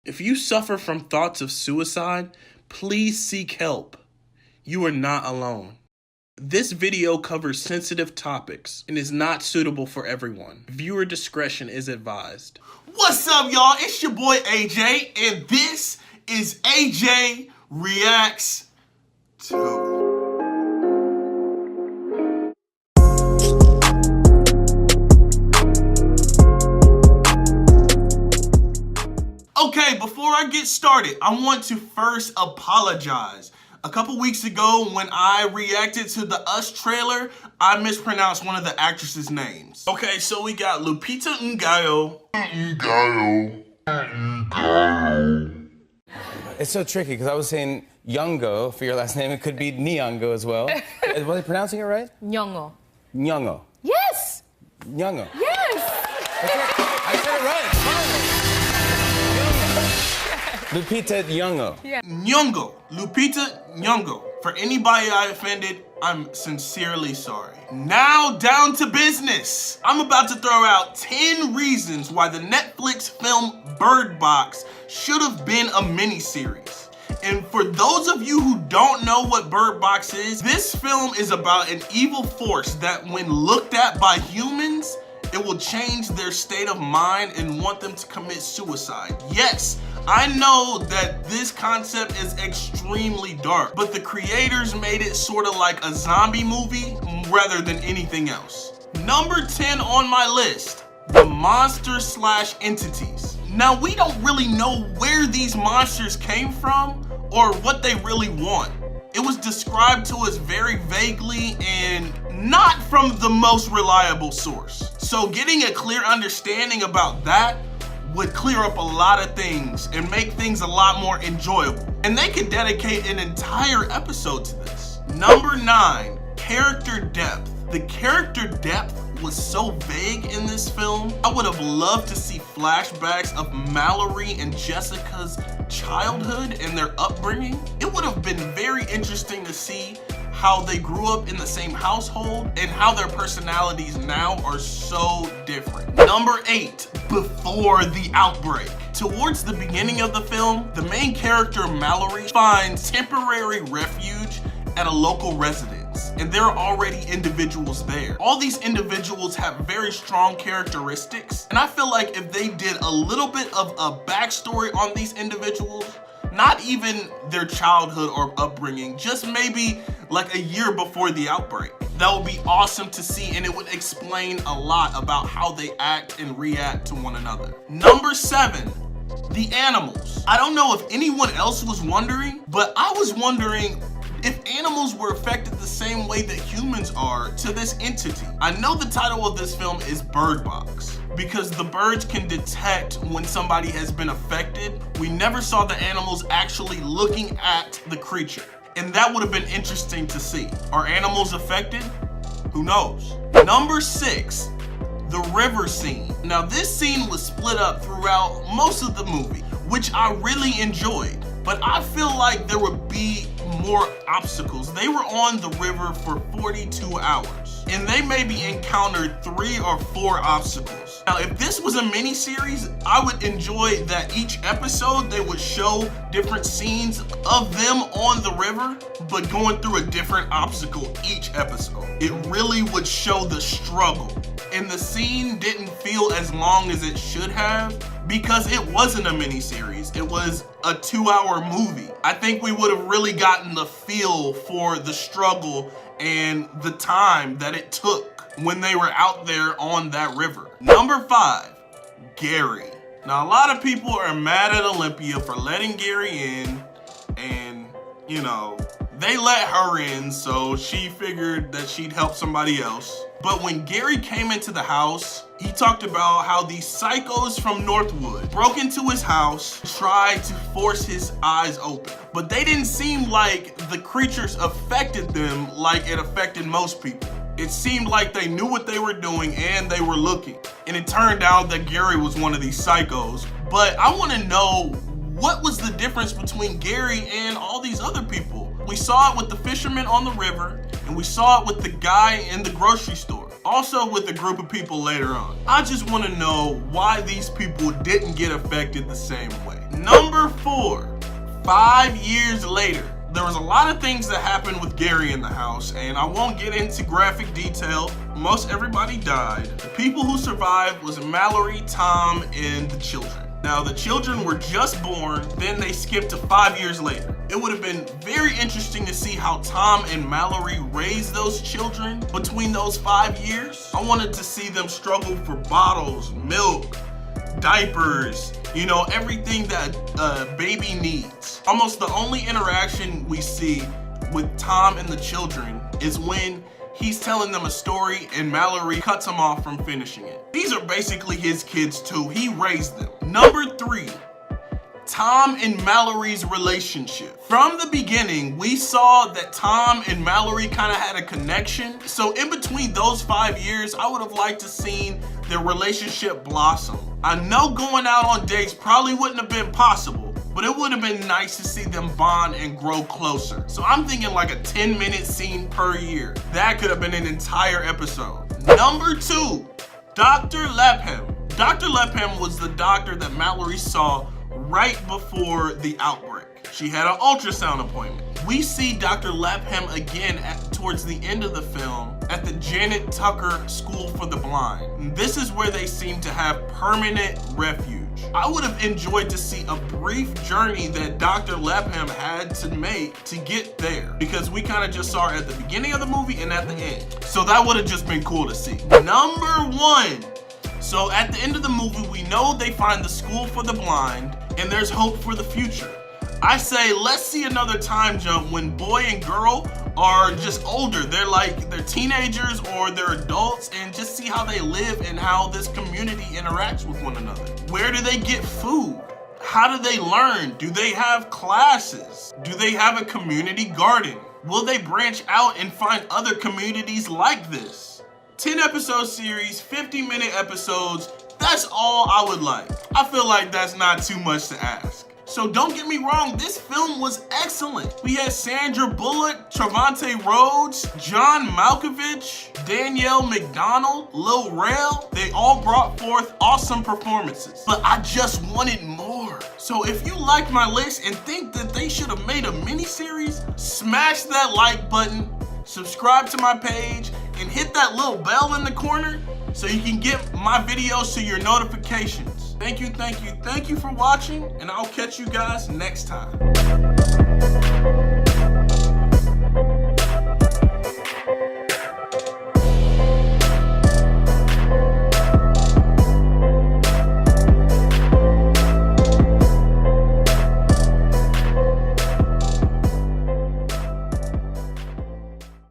If you suffer from thoughts of suicide, please seek help. You are not alone. This video covers sensitive topics and is not suitable for everyone. Viewer discretion is advised. What's up, y'all? It's your boy AJ, and this is AJ Reacts 2. Okay, before I get started, I want to first apologize. A couple weeks ago, when I reacted to the Us trailer, I mispronounced one of the actresses' names. Okay, so we got Lupita Nyong'o. It's so tricky because I was saying Nyong'o for your last name. It could be Nyong'o as well. Was I pronouncing it right? Nyong'o. Nyong'o. Yes! Nyong'o. Yes! I said it right. Lupita Nyong'o. Yeah. Nyong'o. Lupita Nyong'o. For anybody I offended, I'm sincerely sorry. Now down to business. I'm about to throw out 10 reasons why the Netflix film Bird Box should have been a miniseries. And for those of you who don't know what Bird Box is, this film is about an evil force that when looked at by humans, it will change their state of mind and want them to commit suicide. Yes, I know that this concept is extremely dark, but the creators made it sort of like a zombie movie rather than anything else. Number 10 on my list, the monster/entities. Now, we don't really know where these monsters came from or what they really want. It was described to us very vaguely and not from the most reliable source. So getting a clear understanding about that would clear up a lot of things and make things a lot more enjoyable. And they could dedicate an entire episode to this. Number 9, character depth. The character depth was so vague in this film. I would have loved to see flashbacks of Mallory and Jessica's childhood and their upbringing. It would have been very interesting to see how they grew up in the same household and how their personalities now are so different. Number 8, before the outbreak. Towards the beginning of the film, the main character Mallory finds temporary refuge at a local residence, and there are already individuals there. All these individuals have very strong characteristics, and I feel like if they did a little bit of a backstory on these individuals, not even their childhood or upbringing, just maybe like a year before the outbreak, that would be awesome to see, and it would explain a lot about how they act and react to one another. Number 7, the animals. I don't know if anyone else was wondering, but I was wondering if animals were affected the same way that humans are to this entity. I know the title of this film is Bird Box because the birds can detect when somebody has been affected. We never saw the animals actually looking at the creature, and that would have been interesting to see. Are animals affected? Who knows? Number 6, the river scene. Now, this scene was split up throughout most of the movie, which I really enjoyed, but I feel like there would be more obstacles. They were on the river for 42 hours, and they maybe encountered 3 or 4 obstacles. Now, if this was a mini series, I would enjoy that each episode they would show different scenes of them on the river, but going through a different obstacle each episode. It really would show the struggle, and the scene didn't feel as long as it should have because it wasn't a mini series. It was a 2-hour movie. I think we would have really gotten the feel for the struggle and the time that it took when they were out there on that river. Number 5, Gary. Now, a lot of people are mad at Olympia for letting Gary in, and you know, they let her in, so she figured that she'd help somebody else. But when Gary came into the house, he talked about how these psychos from Northwood broke into his house, tried to force his eyes open. But they didn't seem like the creatures affected them like it affected most people. It seemed like they knew what they were doing and they were looking. And it turned out that Gary was one of these psychos. But I want to know, what was the difference between Gary and all these other people? We saw it with the fisherman on the river, and we saw it with the guy in the grocery store. Also with a group of people later on. I just want to know why these people didn't get affected the same way. Number 4, 5 years later. There was a lot of things that happened with Gary in the house, and I won't get into graphic detail. Most everybody died. The people who survived was Mallory, Tom, and the children. Now, the children were just born, then they skipped to 5 years later. It would have been very interesting to see how Tom and Mallory raised those children between those 5 years. I wanted to see them struggle for bottles, milk, diapers, you know, everything that a baby needs. Almost the only interaction we see with Tom and the children is when he's telling them a story and Mallory cuts him off from finishing it. These are basically his kids too. He raised them. Number 3, Tom and Mallory's relationship. From the beginning, we saw that Tom and Mallory kind of had a connection. So in between those 5 years, I would have liked to seen their relationship blossom. I know going out on dates probably wouldn't have been possible, but it would have been nice to see them bond and grow closer. So I'm thinking like a 10-minute scene per year. That could have been an entire episode. Number 2, Dr. Lapham. Dr. Lapham was the doctor that Mallory saw right before the outbreak. She had an ultrasound appointment. We see Dr. Lapham again towards the end of the film at the Janet Tucker School for the Blind. This is where they seem to have permanent refuge. I would have enjoyed to see a brief journey that Dr. Lapham had to make to get there, because we kind of just saw her at the beginning of the movie and at the end. So that would have just been cool to see. Number 1. So at the end of the movie, we know they find the school for the blind and there's hope for the future. I say, let's see another time jump when boy and girl are just older. They're teenagers or they're adults, and just see how they live and how this community interacts with one another. Where do they get food? How do they learn? Do they have classes? Do they have a community garden? Will they branch out and find other communities like this? 10 episode series, 50-minute episodes, that's all I would like. I feel like that's not too much to ask. So don't get me wrong, this film was excellent. We had Sandra Bullock, Trevante Rhodes, John Malkovich, Danielle McDonald, Lil Rel. They all brought forth awesome performances, but I just wanted more. So if you like my list and think that they should have made a miniseries, smash that like button, subscribe to my page, and hit that little bell in the corner so you can get my videos to your notifications. Thank you for watching, and I'll catch you guys next time.